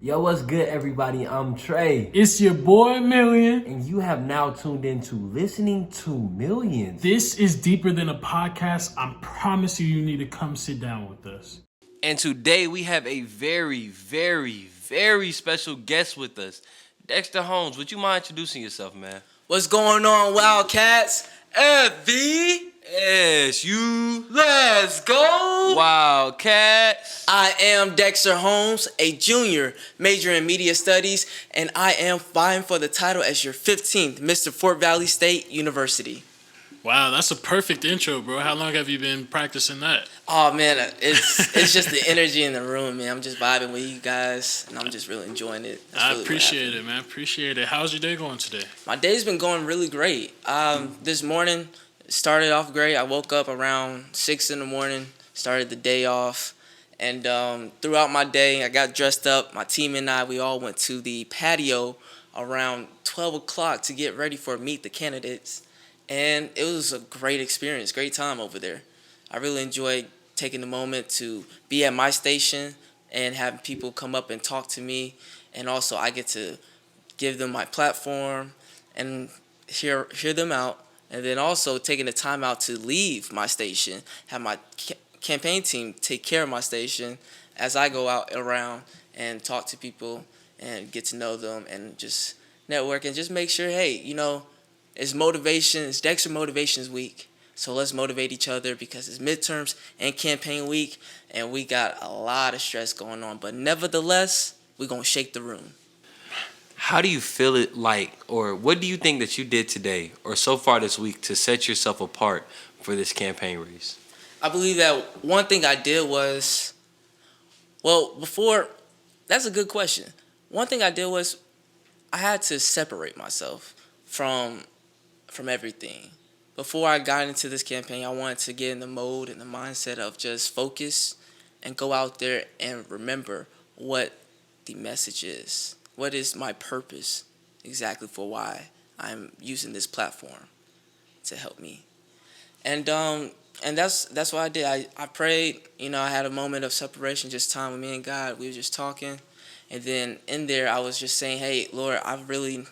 Yo, what's good, everybody? I'm Trey. It's your boy Million. And you have now tuned into Listening to Millions. This is deeper than a podcast. I promise you need to come sit down with us. And today we have a very, very, very special guest with us. Dexter Holmes, would you mind introducing yourself, man? What's going on, Wildcats? FVSU. Let's go! Wildcats. I am Dexter Holmes, a junior, major in media studies, and I am vying for the title as your 15th Mr. Fort Valley State University. Wow, that's a perfect intro, bro. How long have you been practicing that? Oh man, it's just the energy in the room, man. I'm just vibing with you guys, and I'm just really enjoying it. That's I really appreciate it, man. Appreciate it. How's your day going today? My day's been going really great. This morning started off great. I woke up around 6 in the morning, started the day off, and throughout my day, I got dressed up. My team and I, we all went to the patio around 12 o'clock to get ready for Meet the Candidates, and it was a great experience, great time over there. I really enjoyed taking the moment to be at my station and having people come up and talk to me, and also I get to give them my platform and hear them out, and then also taking the time out to leave my station, have my campaign team take care of my station as I go out around and talk to people and get to know them and just network and just make sure, hey, it's Dexter Motivations Week. So let's motivate each other because it's midterms and campaign week, and we got a lot of stress going on. But nevertheless, we're going to shake the room. How do you feel it like, or what do you think that you did today or so far this week to set yourself apart for this campaign race? I believe that one thing I did was, that's a good question. One thing I did was I had to separate myself from everything. Before I got into this campaign, I wanted to get in the mode and the mindset of just focus and go out there and remember what the message is. What is my purpose exactly for why I'm using this platform to help me? And that's what I did. I prayed, I had a moment of separation, just time with me and God. We were just talking. And then in there, I was just saying, hey, Lord, I really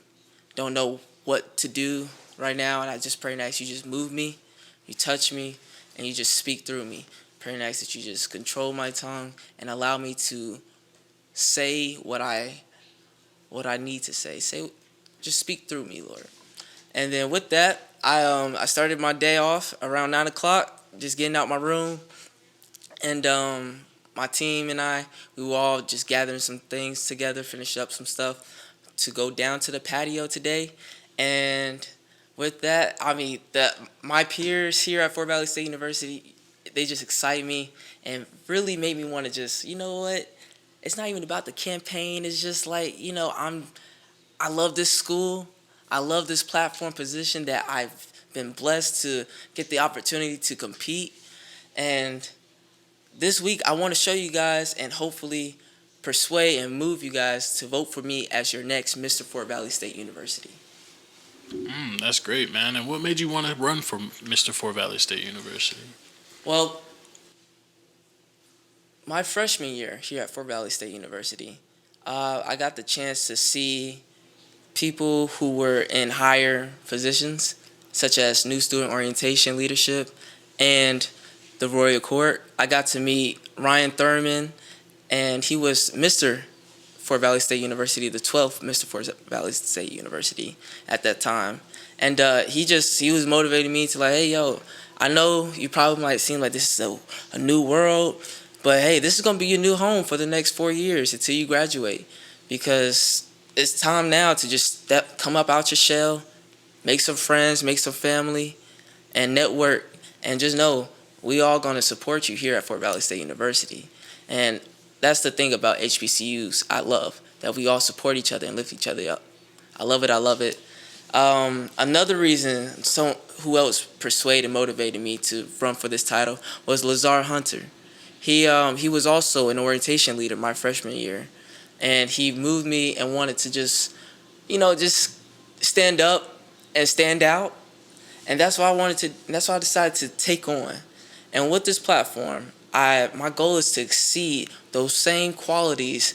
don't know what to do right now, and I just pray and ask you just move me, you touch me, and you just speak through me. Pray and ask that you just control my tongue and allow me to say what I need to say. Just speak through me, Lord. And then with that, I started my day off around 9 o'clock, just getting out my room, and my team and I, we were all just gathering some things together, finish up some stuff to go down to the patio today. And with that, my peers here at Fort Valley State University, they just excite me and really made me want to just, it's not even about the campaign. It's just like, I love this school. I love this platform position that I've been blessed to get the opportunity to compete. And this week, I want to show you guys and hopefully persuade and move you guys to vote for me as your next Mr. Fort Valley State University. That's great, man. And what made you want to run for Mr. Fort Valley State University? Well, my freshman year here at Fort Valley State University, I got the chance to see people who were in higher positions, such as new student orientation leadership and the Royal Court. I got to meet Ryan Thurman, and he was Mr. Fort Valley State University, the 12th Mr. Fort Valley State University at that time. And he was motivating me to like, hey, yo, I know you probably might seem like this is a new world, but hey, this is going to be your new home for the next 4 years until you graduate, because it's time now to just come up out your shell, make some friends, make some family, and network, and just know we all going to support you here at Fort Valley State University. And that's the thing about HBCUs I love, that we all support each other and lift each other up. I love it. Another reason who else persuaded and motivated me to run for this title was Lazar Hunter. He was also an orientation leader my freshman year, and he moved me and wanted to just stand up and stand out. And that's what I decided to take on. And with this platform, my goal is to exceed those same qualities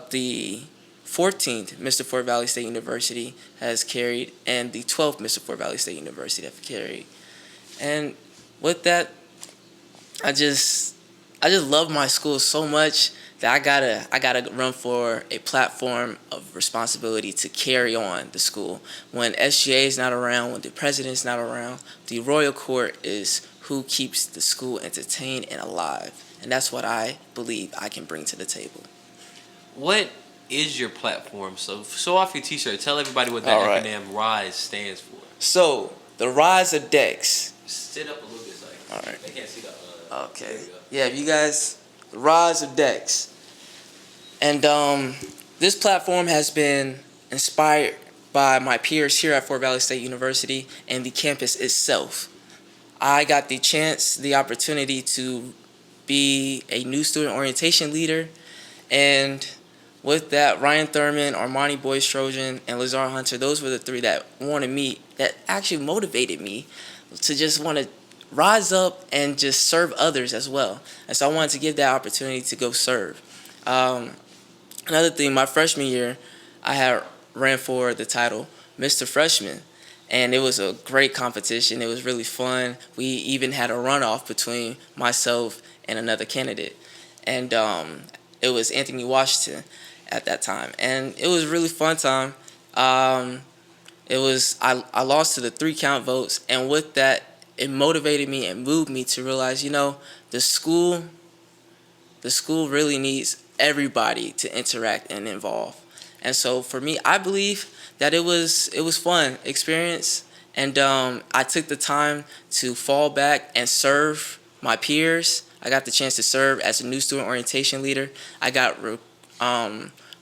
the 14th Mr. Fort Valley State University has carried, and the 12th Mr. Fort Valley State University have carried. And with that, I just love my school so much that I gotta run for a platform of responsibility to carry on the school. When SGA is not around, when the president's not around, the Royal Court is who keeps the school entertained and alive. And that's what I believe I can bring to the table. What is your platform? So show off your T-shirt. Tell everybody what that acronym RISE stands for. So the rise of Dex. Sit up a little bit, so All right. they can't see that. Okay. Yeah, you guys, the rise of Dex. And this platform has been inspired by my peers here at Fort Valley State University and the campus itself. I got the opportunity to be a new student orientation leader, and with that, Ryan Thurman, Armani Boyce Trojan, and Lazar Hunter, those were the three that actually motivated me to just want to rise up and just serve others as well. And so I wanted to give that opportunity to go serve. Another thing, my freshman year, I had ran for the title Mr. Freshman, and it was a great competition. It was really fun. We even had a runoff between myself and another candidate, and it was Anthony Washington at that time, and it was a really fun time. I lost to the 3-count votes, and with that, it motivated me and moved me to realize, the school really needs everybody to interact and involve. And so for me, I believe that it was fun experience, and I took the time to fall back and serve my peers. I got the chance to serve as a new student orientation leader. I got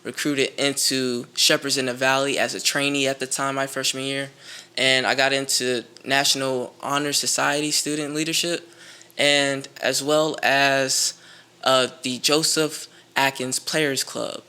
recruited into Shepherds in the Valley as a trainee at the time, my freshman year. And I got into National Honor Society student leadership, and as well as the Joseph Atkins Players Club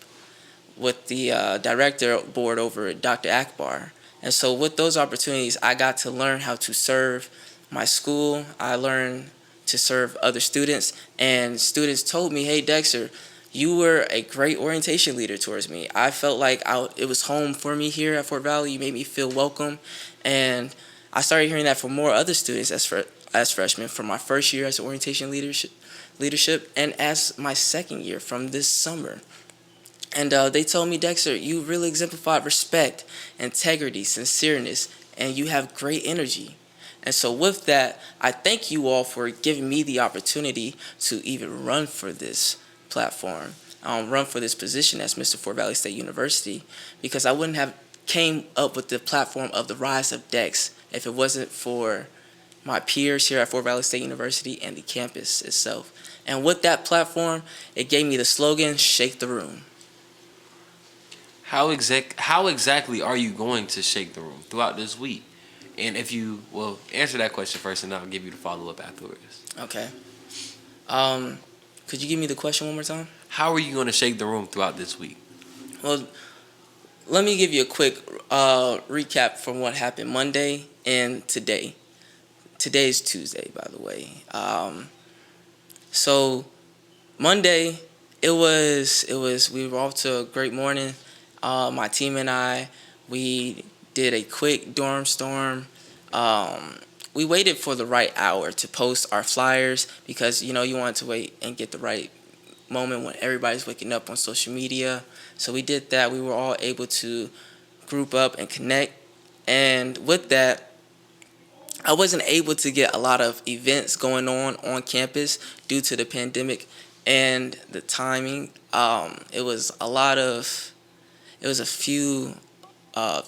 with the director board over at Dr. Akbar. And so with those opportunities, I got to learn how to serve my school. I learned to serve other students, and students told me, hey, Dexter, you were a great orientation leader towards me. I felt like it was home for me here at Fort Valley. You made me feel welcome. And I started hearing that from more other students as freshmen, from my first year as orientation leadership, and as my second year from this summer. And they told me, Dexter, you really exemplified respect, integrity, sincereness, and you have great energy. And so with that, I thank you all for giving me the opportunity to even run for this platform, run for this position as Mr. Fort Valley State University, because I wouldn't have came up with the platform of the rise of Dex if it wasn't for my peers here at Fort Valley State University and the campus itself. And with that platform, it gave me the slogan, Shake the Room. How exactly are you going to shake the room throughout this week? And if you answer that question first, and I'll give you the follow-up afterwards. Okay. Could you give me the question one more time? How are you going to shake the room throughout this week? Well, let me give you a quick recap from what happened Monday and today. Today is Tuesday, by the way. So Monday, we were off to a great morning. My team and I, we did a quick dorm storm. We waited for the right hour to post our flyers because, you wanted to wait and get the right moment when everybody's waking up on social media. So we did that. We were all able to group up and connect. And with that, I wasn't able to get a lot of events going on campus due to the pandemic and the timing. It was a few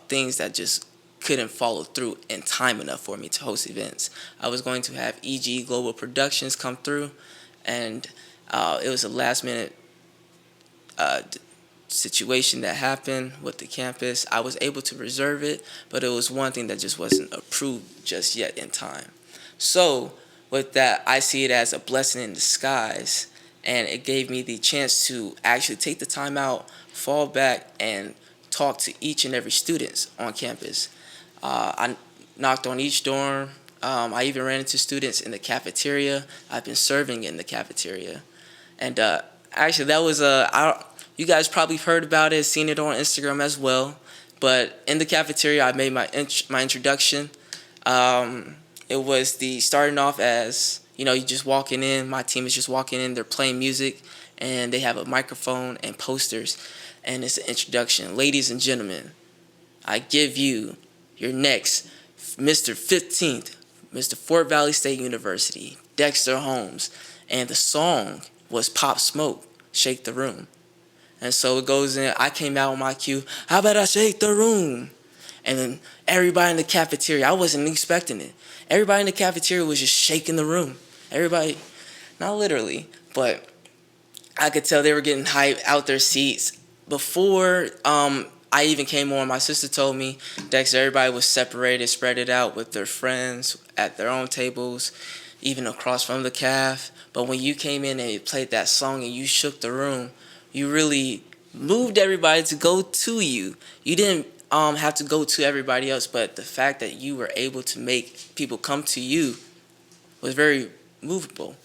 things that just couldn't follow through in time enough for me to host events. I was going to have EG Global Productions come through, and it was a last-minute situation that happened with the campus. I was able to reserve it, but it was one thing that just wasn't approved just yet in time. So with that, I see it as a blessing in disguise, and it gave me the chance to actually take the time out, fall back, and talk to each and every student on campus. I knocked on each dorm. I even ran into students in the cafeteria. I've been serving in the cafeteria. And actually, that was You guys probably heard about it, seen it on Instagram as well. But in the cafeteria, I made my introduction. It was the starting off as, you just walking in. My team is just walking in. They're playing music, and they have a microphone and posters, and it's an introduction. Ladies and gentlemen, I give you your next Mr. 15th, Mr. Fort Valley State University, Dexter Holmes. And the song was Pop Smoke, Shake the Room. And so it goes in, I came out with my cue, how about I shake the room? And then everybody in the cafeteria, I wasn't expecting it. Everybody in the cafeteria was just shaking the room. Everybody, not literally, but I could tell they were getting hyped out their seats. Before I even came on, my sister told me, Dexter, everybody was separated, spread it out with their friends at their own tables, even across from the caf. But when you came in and you played that song and you shook the room, you really moved everybody to go to you. You didn't have to go to everybody else, but the fact that you were able to make people come to you was very movable,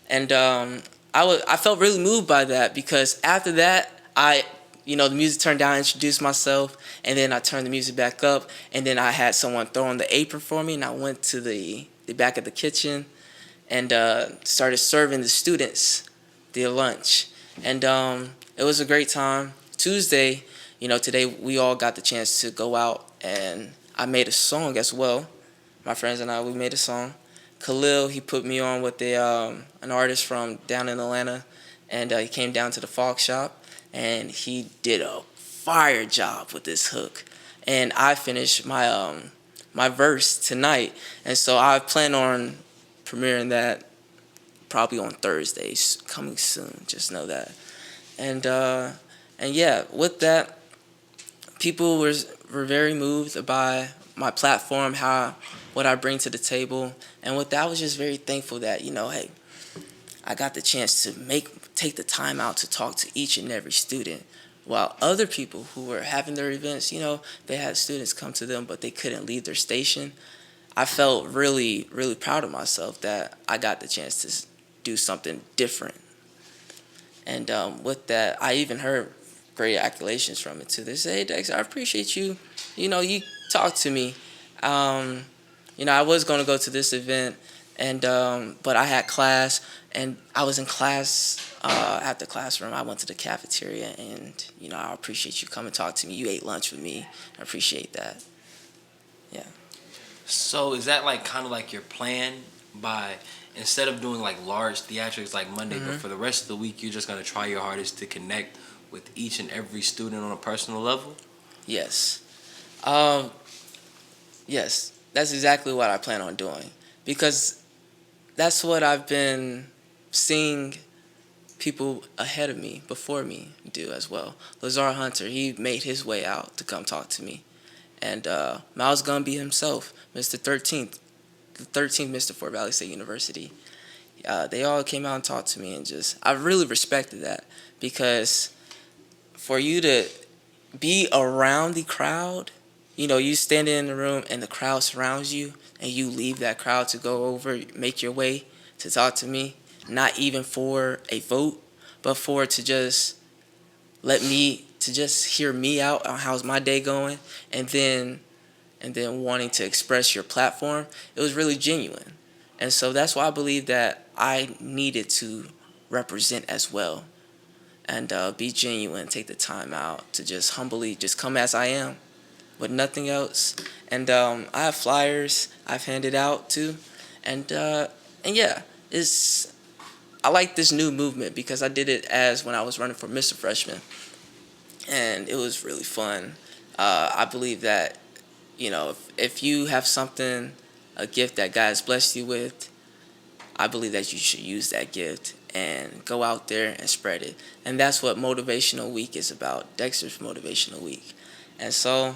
And I felt really moved by that, because after that, the music turned down, I introduced myself, and then I turned the music back up, and then I had someone throw on the apron for me, and I went to the back of the kitchen and started serving the students their lunch. And it was a great time. Tuesday, today we all got the chance to go out, and I made a song as well. My friends and I, we made a song. Khalil, he put me on with an artist from down in Atlanta, and he came down to the Fog Shop, and he did a fire job with this hook. And I finished my verse tonight, and so I plan on premiering that probably on Thursdays, coming soon. Just know that. And yeah, with that, people were very moved by my platform, what I bring to the table, and with that, I was just very thankful that hey, I got the chance to take the time out to talk to each and every student, while other people who were having their events, they had students come to them, but they couldn't leave their station. I felt really, really proud of myself that I got the chance to do something different. And with that, I even heard great accolations from it too. They say, hey, Dexter, I appreciate you. You talked to me. I was going to go to this event, and but I had class, and I was in class at the classroom. I went to the cafeteria, and I appreciate you coming to talk to me. You ate lunch with me. I appreciate that. Yeah. So is that kind of your plan, by instead of doing large theatrics like Monday, but for the rest of the week you're just going to try your hardest to connect with each and every student on a personal level? Yes. Yes, that's exactly what I plan on doing, because that's what I've been seeing people ahead of me, before me, do as well. Lazar Hunter, he made his way out to come talk to me. And Miles Gumby himself, Mr. 13th, the 13th Mr. Fort Valley State University, they all came out and talked to me, and I really respected that, because for you to be around the crowd, you stand in the room and the crowd surrounds you, and you leave that crowd to go over, make your way to talk to me, not even for a vote, but for to just hear me out on how's my day going, and then wanting to express your platform. It was really genuine. And so that's why I believe that I needed to represent as well, and be genuine, take the time out to just humbly just come as I am, with nothing else. And I have flyers I've handed out too, and yeah, I like this new movement, because I did it as when I was running for Mr. Freshman, and it was really fun. I believe that if you have something, a gift that God has blessed you with, I believe that you should use that gift and go out there and spread it. And that's what Motivational Week is about, Dexter's Motivational Week. And so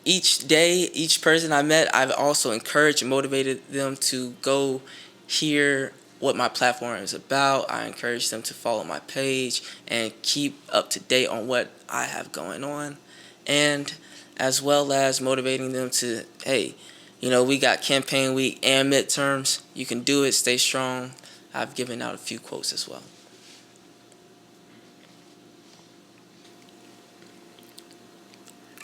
each day, each person I met, I've also encouraged and motivated them to go hear what my platform is about. I encourage them to follow my page and keep up to date on what I have going on, and as well as motivating them to, hey, we got campaign week and midterms. You can do it. Stay strong. I've given out a few quotes as well.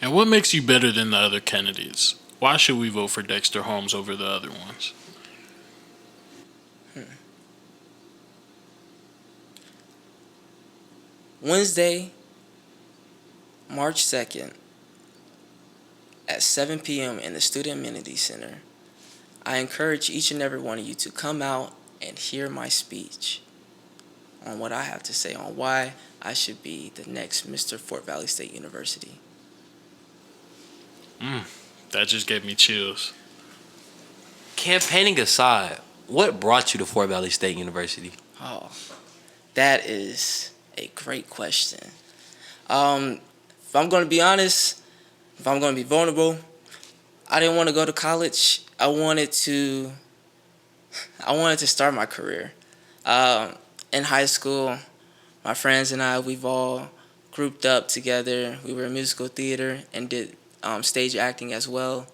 And what makes you better than the other candidates? Why should we vote for Dexter Holmes over the other ones? Wednesday, March 2nd, at 7 p.m. in the Student Amenity Center, I encourage each and every one of you to come out and hear my speech on what I have to say on why I should be the next Mr. Fort Valley State University. That just gave me chills. Campaigning aside, what brought you to Fort Valley State University? Oh, that is a great question. If I'm going to be honest, if I'm going to be vulnerable, I didn't want to go to college. I wanted to start my career. In high school, my friends and I, we've all grouped up together. We were in musical theater and did stage acting as well.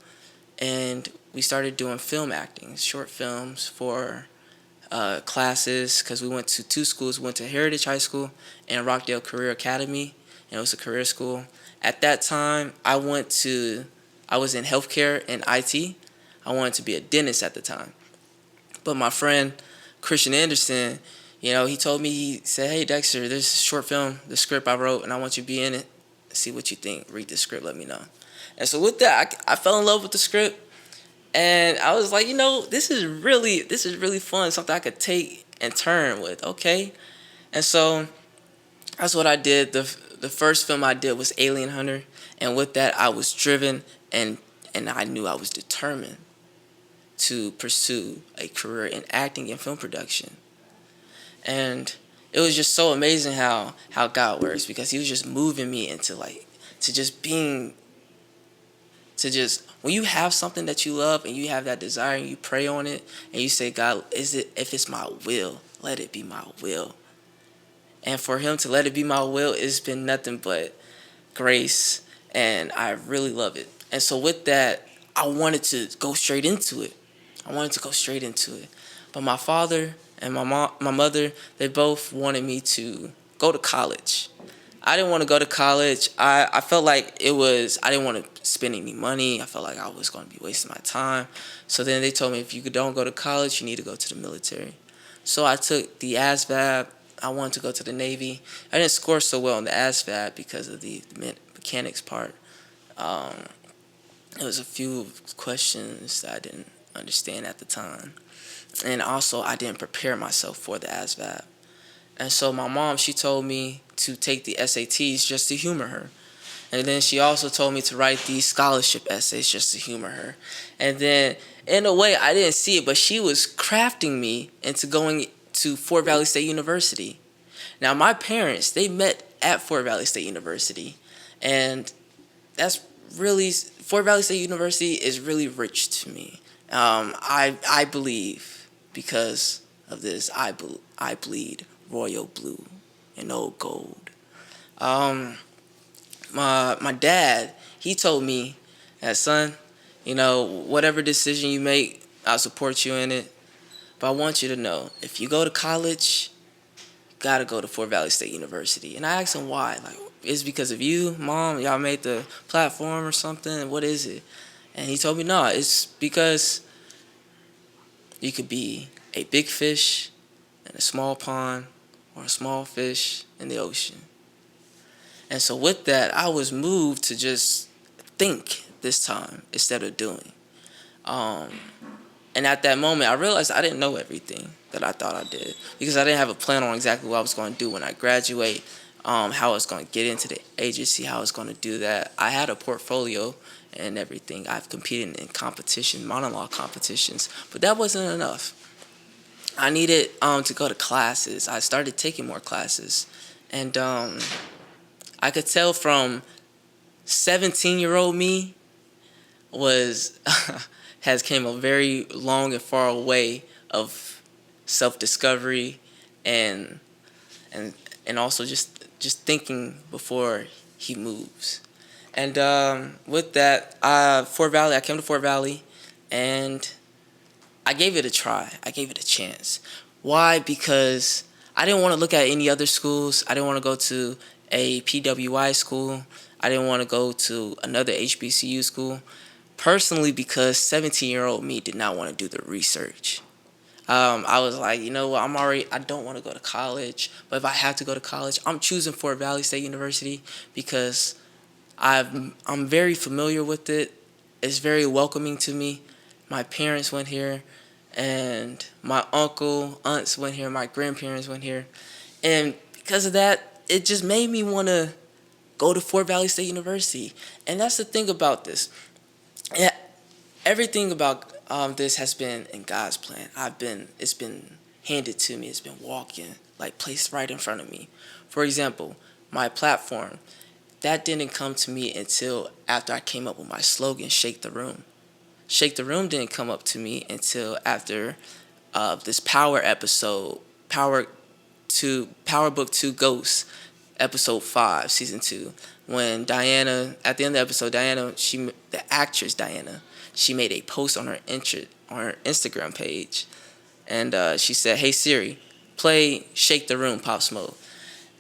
And we started doing film acting, short films for classes, because we went to two schools. We went to Heritage High School and Rockdale Career Academy, and it was a career school. At that time, I was in healthcare and IT. I wanted to be a dentist at the time. But my friend, Christian Anderson, he told me, he said, "Hey, Dexter, there's a short film, the script I wrote, and I want you to be in it. See what you think. Read the script, let me know." And so with that, I fell in love with the script. And I was like, this is really fun, something I could take and turn with, okay? And so that's what I did. The first film I did was Alien Hunter. And with that, I was driven and I knew I was determined to pursue a career in acting and film production. And it was just so amazing how God works, because he was just moving me into when you have something that you love and you have that desire and you pray on it and you say, "God, if it's my will, let it be my will." And for him to let it be my will, it's been nothing but grace, and I really love it. And so with that, I wanted to go straight into it. But my father and my mother, they both wanted me to go to college. I didn't want to go to college. I felt like I didn't want to spend any money. I felt like I was going to be wasting my time. So then they told me, if you don't go to college, you need to go to the military. So I took the ASVAB. I wanted to go to the Navy. I didn't score so well in the ASVAB because of the mechanics part. There was a few questions that I didn't understand at the time. And also, I didn't prepare myself for the ASVAB. And so my mom, she told me to take the SATs just to humor her. And then she also told me to write these scholarship essays just to humor her. And then, in a way, I didn't see it, but she was crafting me into going to Fort Valley State University. Now, my parents, they met at Fort Valley State University. And Fort Valley State University is really rich to me. I believe, because of this, I bleed royal blue and old gold. My dad, he told me that, "Son, whatever decision you make, I'll support you in it. But I want you to know, if you go to college, you gotta go to Fort Valley State University." And I asked him why. Like, "Is it because of you, Mom? Y'all made the platform or something? What is it?" And he told me, "No, it's because you could be a big fish in a small pond, or a small fish in the ocean." And so with that, I was moved to just think this time instead of doing. And at that moment, I realized I didn't know everything that I thought I did, because I didn't have a plan on exactly what I was going to do when I graduate, how I was going to get into the agency, how I was going to do that. I had a portfolio and everything. I've competed in monologue competitions, but that wasn't enough. I needed to go to classes. I started taking more classes. And I could tell from 17-year-old me has came a very long and far way of self-discovery and also just thinking before he moves. And with that, I came to Fort Valley, and I gave it a try. I gave it a chance. Why? Because I didn't want to look at any other schools. I didn't want to go to a PWI school. I didn't want to go to another HBCU school. Personally, because 17-year-old me did not want to do the research. I was like, you know what, I don't want to go to college, but if I have to go to college, I'm choosing Fort Valley State University because I'm very familiar with it. It's very welcoming to me. My parents went here, and my aunts went here, my grandparents went here. And because of that, it just made me want to go to Fort Valley State University. And that's the thing about this. Yeah, everything about this has been in God's plan. It's been handed to me. It's been walking, like placed right in front of me. For example, my platform, that didn't come to me until after I came up with my slogan, Shake the Room. Shake the Room didn't come up to me until after this Power episode, Power Book 2 Ghosts, episode 5, season 2, when Diana, at the end of the episode, the actress Diana, she made a post on her Instagram page, and she said, "Hey Siri, play Shake the Room, Pop Smoke."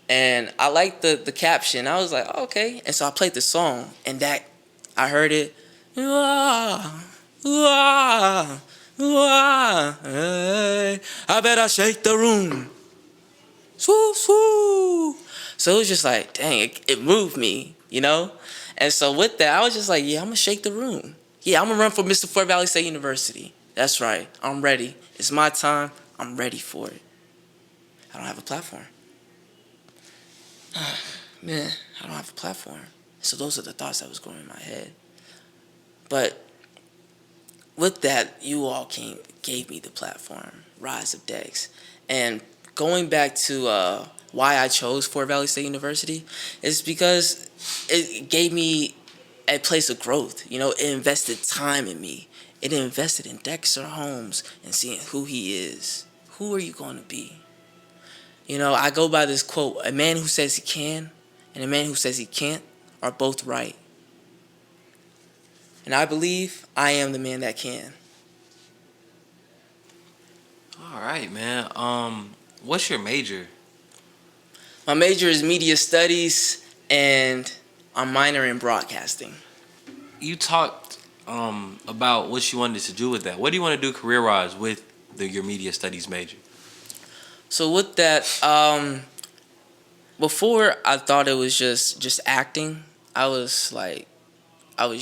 And I liked the caption. I was like, oh, okay. And so I played the song, and I heard it. Hey, I better shake the room. Swoo, swoo. So it was just like, dang, it moved me, you know? And so with that, I was just like, yeah, I'm going to shake the room. Yeah, I'm going to run for Mr. Fort Valley State University. That's right. I'm ready. It's my time. I'm ready for it. I don't have a platform. Man, I don't have a platform. So those are the thoughts that was going in my head. But with that, you all gave me the platform, Rise of Dex. And going back to why I chose Fort Valley State University is because it gave me a place of growth. You know, it invested time in me. It invested in Dexter Holmes and seeing who he is. Who are you going to be? You know, I go by this quote, a man who says he can and a man who says he can't are both right. And I believe I am the man that can. All right, man. What's your major? My major is media studies, and I'm minor in broadcasting. You talked about what you wanted to do with that. What do you want to do career-wise with your media studies major? So with that, before I thought it was just acting. I was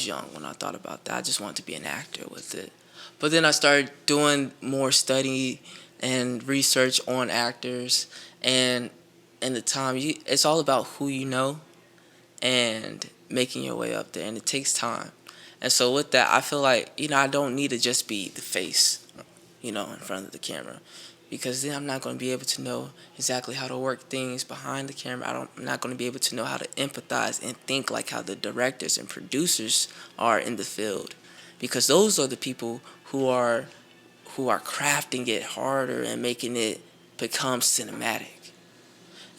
young when I thought about that. I just wanted to be an actor with it. But then I started doing more study and research on actors, and in the time, it's all about who you know and making your way up there, and it takes time. And so with that, I feel like, I don't need to just be the face, in front of the camera, because then I'm not going to be able to know exactly how to work things behind the camera. I'm not going to be able to know how to empathize and think like how the directors and producers are in the field, because those are the people who are crafting it harder and making it become cinematic.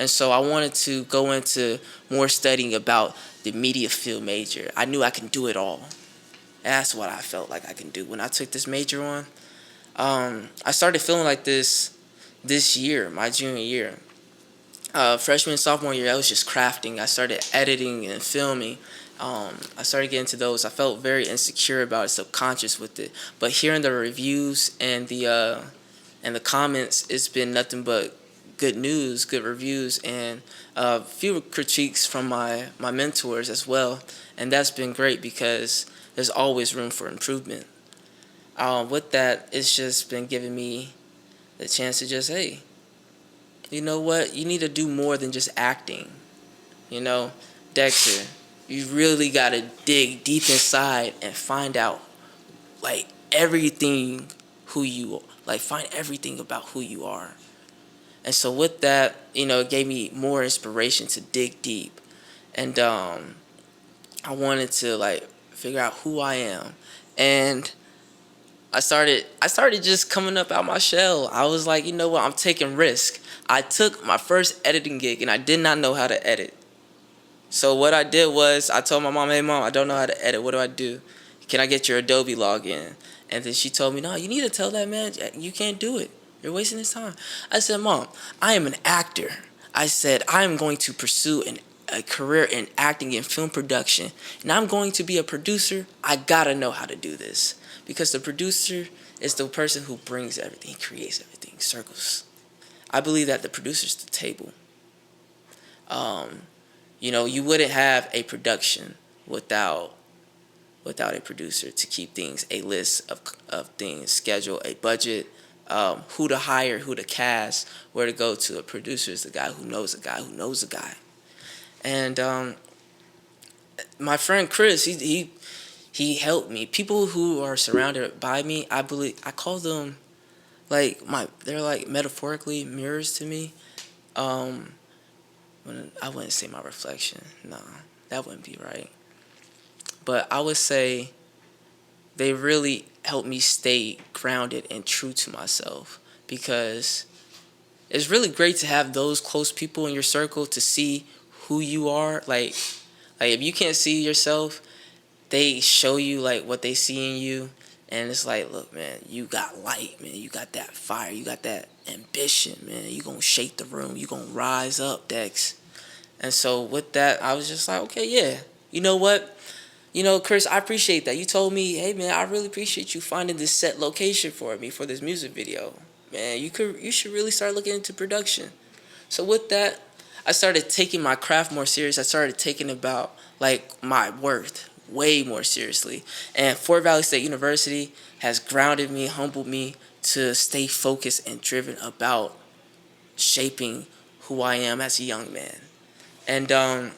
And so I wanted to go into more studying about the media field major. I knew I can do it all. That's what I felt like I can do. When I took this major on, I started feeling like this year, my junior year. Freshman and sophomore year, I was just crafting. I started editing and filming. I started getting into those. I felt very insecure about it, subconscious with it. But hearing the reviews and the comments, it's been nothing but good news, good reviews, and a few critiques from my mentors as well. And that's been great because there's always room for improvement. With that, it's just been giving me the chance to just, hey, you know what? You need to do more than just acting. Dexter, you really got to dig deep inside and find out, everything find everything about who you are. And so with that, it gave me more inspiration to dig deep. And I wanted to, figure out who I am. And I started just coming up out my shell. I was like, you know what? I'm taking risk. I took my first editing gig, and I did not know how to edit. So what I did was I told my mom, hey, Mom, I don't know how to edit. What do I do? Can I get your Adobe login? And then she told me, no, you need to tell that man you can't do it. You're wasting his time. I said, Mom, I am an actor. I said, I am going to pursue a career in acting and film production, and I'm going to be a producer, I gotta know how to do this. Because the producer is the person who brings everything, creates everything, circles. I believe that the producer's the table. You wouldn't have a production without a producer to keep things, a list of things, schedule, a budget, who to hire, who to cast, where to go to. A producer is the guy who knows a guy who knows a guy. And my friend Chris, he helped me. People who are surrounded by me, I call them they're like metaphorically mirrors to me. I wouldn't say my reflection. No, that wouldn't be right. But I would say they really help me stay grounded and true to myself, because it's really great to have those close people in your circle to see who you are. Like if you can't see yourself, they show you like what they see in you, and it's like, look, man, you got light, man, you got that fire, you got that ambition, man, you gonna shake the room, you gonna rise up, Dex. And so with that, I was just like, okay, yeah, you know what? Chris, I appreciate that. You told me, hey, man, I really appreciate you finding this set location for me for this music video. Man, you should really start looking into production. So with that, I started taking my craft more serious. I started taking about like my worth way more seriously. And Fort Valley State University has grounded me, humbled me to stay focused and driven about shaping who I am as a young man. And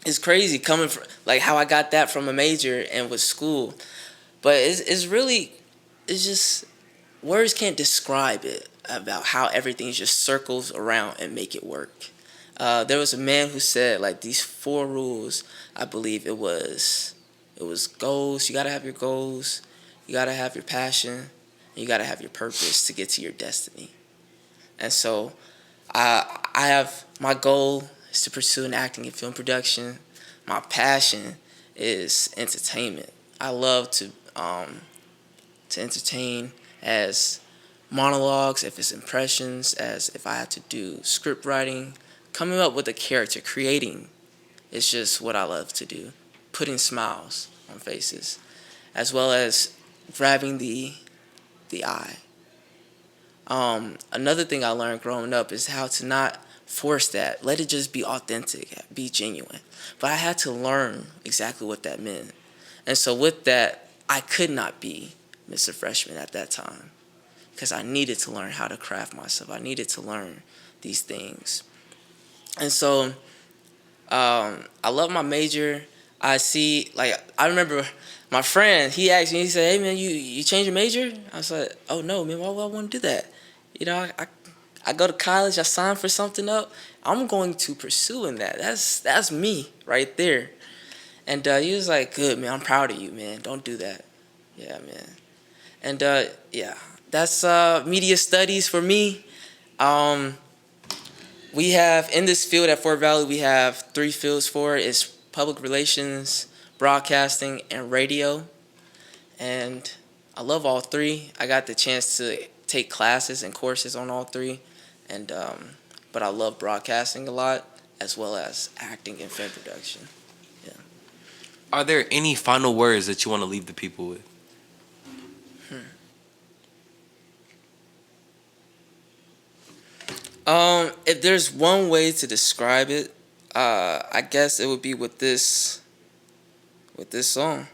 it's crazy coming from like how I got that from a major and with school, but it's just words can't describe it about how everything just circles around and make it work. There was a man who said like these 4 rules. I believe it was goals. You gotta have your goals. You gotta have your passion. And you gotta have your purpose to get to your destiny. And so I have my goal is to pursue an acting and film production. My passion is entertainment. I love to entertain as monologues, if it's impressions, as if I had to do script writing, coming up with a character, creating. It's just what I love to do. Putting smiles on faces, as well as grabbing the eye. Another thing I learned growing up is how to not force that. Let it just be authentic, be genuine. But I had to learn exactly what that meant. And so with that, I could not be Mr. Freshman at that time, because I needed to learn how to craft myself. I needed to learn these things. And so I love my major. I remember my friend, he asked me, he said, hey, man, you changed your major? I was like, oh, no, man, why would I want to do that? I go to college, I sign for something up, I'm going to pursue in that. That's me right there. And he was like, good, man, I'm proud of you, man. Don't do that. Yeah, man. And yeah, that's media studies for me. We have, in this field at Fort Valley, we have 3 fields for it. It's public relations, broadcasting, and radio. And I love all 3. I got the chance to take classes and courses on all 3. And but I love broadcasting a lot, as well as acting and film production. Yeah. Are there any final words that you want to leave the people with? If there's one way to describe it, I guess it would be with this song.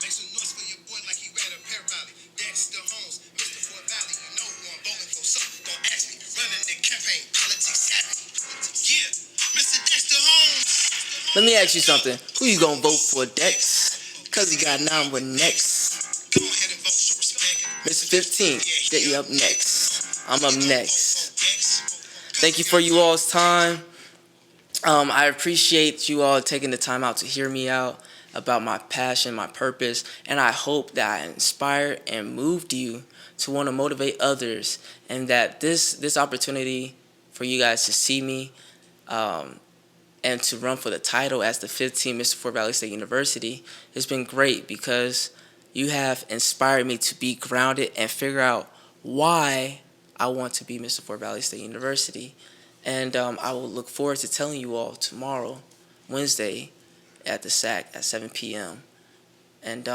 Make some noise for your boy like he ran a pep rally. Dexter Holmes, Mr. Fort Valley, you know who I'm voting for. So don't ask me, running the campaign, politics savvy. Yeah, Mr. Dexter Holmes. Let me ask you something. Who you gonna vote for, Dex? Cause he got 9 with next. Go ahead and vote, show respect. Mr. 15, get you up next. I'm up next. Thank you for you all's time. I appreciate you all taking the time out to hear me out about my passion, my purpose, and I hope that I inspired and moved you to want to motivate others, and that this opportunity for you guys to see me and to run for the title as the 15th Mr. Fort Valley State University has been great, because you have inspired me to be grounded and figure out why I want to be Mr. Fort Valley State University. And I will look forward to telling you all tomorrow, Wednesday, at the SAC at 7 p.m. And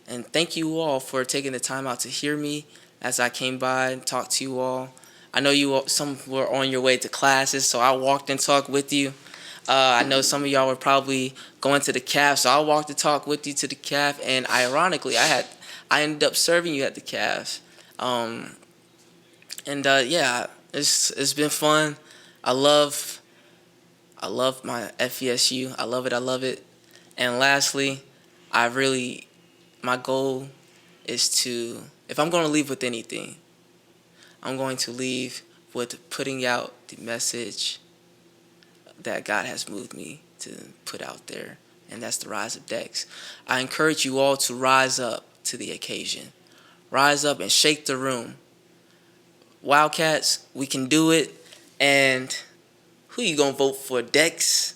thank you all for taking the time out to hear me as I came by and talked to you all. I know you all, some were on your way to classes, so I walked and talked with you. I know some of y'all were probably going to the CAF, so I walked and talked with you to the CAF. And ironically, I ended up serving you at the CAF. Yeah, it's been fun. I love my FVSU. I love it. I love it. And lastly, my goal is to, if I'm going to leave with anything, I'm going to leave with putting out the message that God has moved me to put out there, and that's the rise of Dex. I encourage you all to rise up to the occasion. Rise up and shake the room. Wildcats, we can do it. And who you gonna vote for, Dex?